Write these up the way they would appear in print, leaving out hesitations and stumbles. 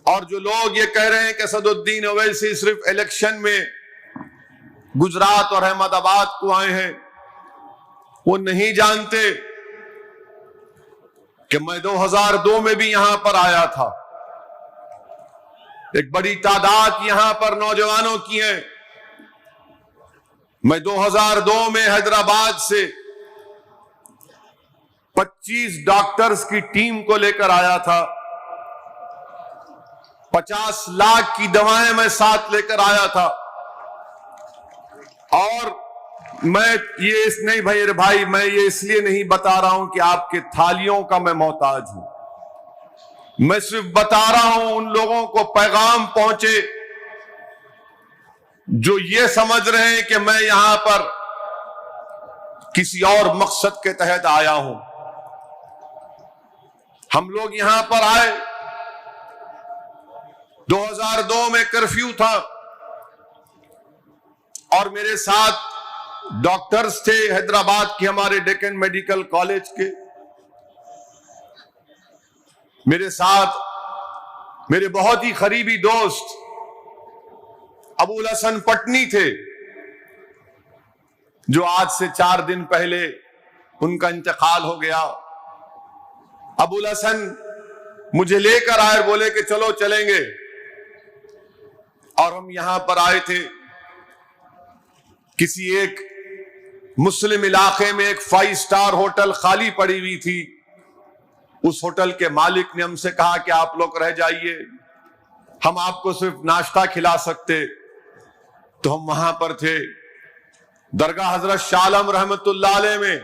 اور جو لوگ یہ کہہ رہے ہیں کہ اسد الدین اویسی صرف الیکشن میں گجرات اور احمد آباد کو آئے ہیں، وہ نہیں جانتے کہ میں 2002 میں بھی یہاں پر آیا تھا. ایک بڑی تعداد یہاں پر نوجوانوں کی ہے. میں 2002 میں حیدرآباد سے 25 ڈاکٹرز کی ٹیم کو لے کر آیا تھا. 50 لاکھ کی دوائیں میں ساتھ لے کر آیا تھا. اور میں یہ نہیں بھائی میں یہ اس لیے نہیں بتا رہا ہوں کہ آپ کے تھالیوں کا میں محتاج ہوں. میں صرف بتا رہا ہوں ان لوگوں کو پیغام پہنچے جو یہ سمجھ رہے ہیں کہ میں یہاں پر کسی اور مقصد کے تحت آیا ہوں. ہم لوگ یہاں پر آئے، 2002 میں کرفیو تھا اور میرے ساتھ ڈاکٹرز تھے حیدرآباد کے، ہمارے ڈیکن میڈیکل کالج کے. میرے ساتھ میرے بہت ہی قریبی دوست ابو الحسن پٹنی تھے، جو آج سے 4 دن پہلے ان کا انتقال ہو گیا. ابو الحسن مجھے لے کر آئے، بولے کہ چلو چلیں گے. اور ہم یہاں پر آئے تھے. کسی ایک مسلم علاقے میں ایک 5 سٹار ہوٹل خالی پڑی ہوئی تھی. اس ہوٹل کے مالک نے ہم سے کہا کہ آپ لوگ رہ جائیے، ہم آپ کو صرف ناشتہ کھلا سکتے. تو ہم وہاں پر تھے. درگاہ حضرت شاہ عالم رحمت اللہ علیہ میں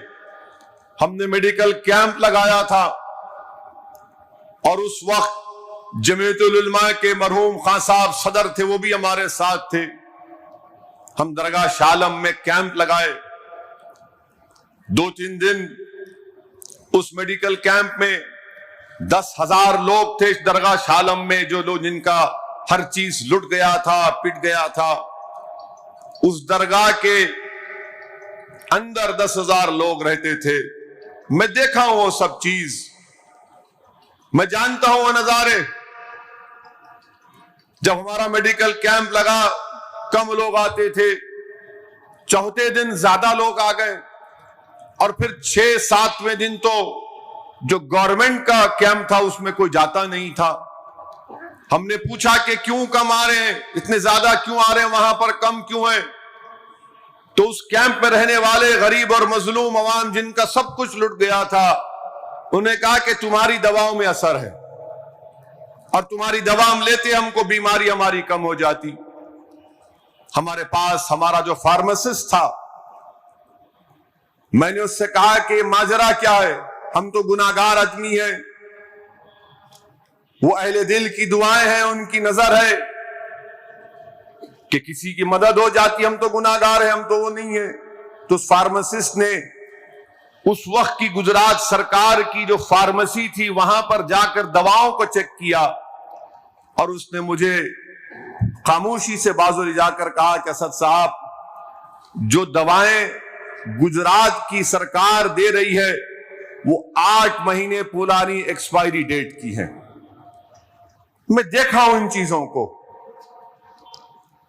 ہم نے میڈیکل کیمپ لگایا تھا، اور اس وقت جمعیت العلماء کے مرحوم خان صاحب صدر تھے، وہ بھی ہمارے ساتھ تھے. ہم درگاہ شاہ عالم میں کیمپ لگائے. 2-3 دن اس میڈیکل کیمپ میں 10,000 لوگ تھے اس درگاہ شاہ عالم میں، جو لوگ جن کا ہر چیز لٹ گیا تھا، پٹ گیا تھا. اس درگاہ کے اندر 10,000 لوگ رہتے تھے. میں دیکھا ہوں وہ سب چیز، میں جانتا ہوں وہ نظارے. جب ہمارا میڈیکل کیمپ لگا کم لوگ آتے تھے، چوتھے دن زیادہ لوگ آ گئے، اور پھر 6-7ویں دن تو جو گورنمنٹ کا کیمپ تھا اس میں کوئی جاتا نہیں تھا. ہم نے پوچھا کہ کیوں کم آ رہے ہیں، اتنے زیادہ کیوں آ رہے ہیں، وہاں پر کم کیوں ہیں؟ تو اس کیمپ میں رہنے والے غریب اور مظلوم عوام جن کا سب کچھ لٹ گیا تھا، انہیں کہا کہ تمہاری دواؤں میں اثر ہے، اور تمہاری دوا ہم لیتے ہم کو بیماری ہماری کم ہو جاتی. ہمارے پاس ہمارا جو فارماسسٹ تھا، میں نے اس سے کہا کہ ماجرا کیا ہے، ہم تو گناہگار آدمی ہیں، وہ اہل دل کی دعائیں ہیں، ان کی نظر ہے کہ کسی کی مدد ہو جاتی، ہم تو گناہگار ہیں، ہم تو وہ نہیں ہیں. تو اس فارماسسٹ نے اس وقت کی گجرات سرکار کی جو فارمیسی تھی وہاں پر جا کر دواؤں کو چیک کیا، اور اس نے مجھے خاموشی سے بازو لے جا کر کہا کہ اسد صاحب، جو دوائیں گجرات کی سرکار دے رہی ہے وہ 8 مہینے پرانی ایکسپائری ڈیٹ کی ہیں. میں دیکھا ہوں ان چیزوں کو.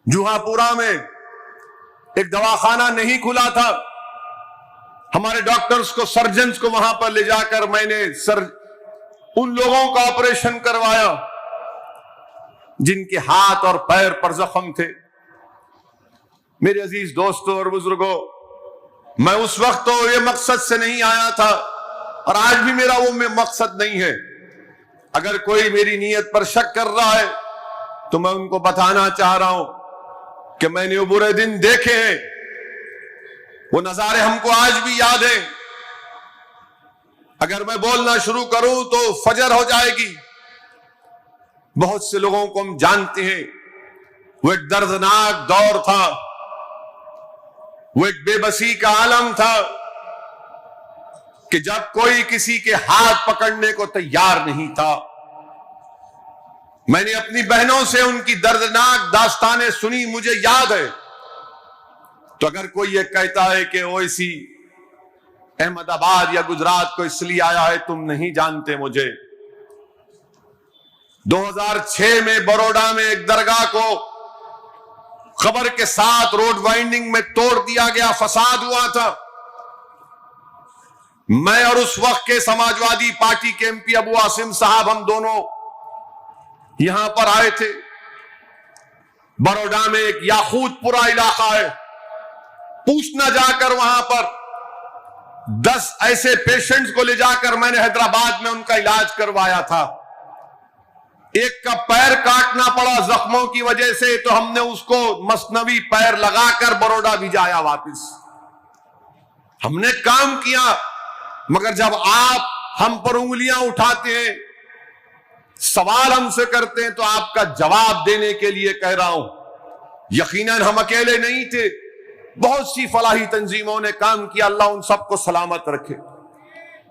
جوہاں پورا میں ایک دواخانہ نہیں کھلا تھا، ہمارے ڈاکٹرز کو، سرجنز کو وہاں پر لے جا کر میں نے ان لوگوں کا آپریشن کروایا جن کے ہاتھ اور پیر پر زخم تھے. میرے عزیز دوستوں اور بزرگوں، میں اس وقت تو یہ مقصد سے نہیں آیا تھا، اور آج بھی میرا وہ مقصد نہیں ہے. اگر کوئی میری نیت پر شک کر رہا ہے تو میں ان کو بتانا چاہ رہا ہوں کہ میں نے وہ برے دن دیکھے ہیں، وہ نظارے ہم کو آج بھی یاد ہیں. اگر میں بولنا شروع کروں تو فجر ہو جائے گی. بہت سے لوگوں کو ہم جانتے ہیں. وہ ایک دردناک دور تھا، وہ ایک بے بسی کا عالم تھا کہ جب کوئی کسی کے ہاتھ پکڑنے کو تیار نہیں تھا. میں نے اپنی بہنوں سے ان کی دردناک داستانیں سنی، مجھے یاد ہے. تو اگر کوئی یہ کہتا ہے کہ اویسی احمد آباد یا گجرات کو اس لیے آیا ہے، تم نہیں جانتے مجھے، 2006 میں بروڈا میں ایک درگاہ کو قبر کے ساتھ روڈ وائنڈنگ میں توڑ دیا گیا، فساد ہوا تھا. میں اور اس وقت کے سماجوادی پارٹی کے ایم پی ابو عاصم صاحب، ہم دونوں یہاں پر آئے تھے. بروڈا میں ایک یاقوت پورا علاقہ ہے، پوچھنا جا کر وہاں پر 10 ایسے پیشنٹس کو لے جا کر میں نے حیدرآباد میں ان کا علاج کروایا تھا. ایک کا پیر کاٹنا پڑا زخموں کی وجہ سے، تو ہم نے اس کو مصنوعی پیر لگا کر بروڈا بھیجایا واپس. ہم نے کام کیا، مگر جب آپ ہم پر انگلیاں اٹھاتے ہیں، سوال ہم سے کرتے ہیں، تو آپ کا جواب دینے کے لیے کہہ رہا ہوں. یقیناً ہم اکیلے نہیں تھے، بہت سی فلاحی تنظیموں نے کام کیا، اللہ ان سب کو سلامت رکھے.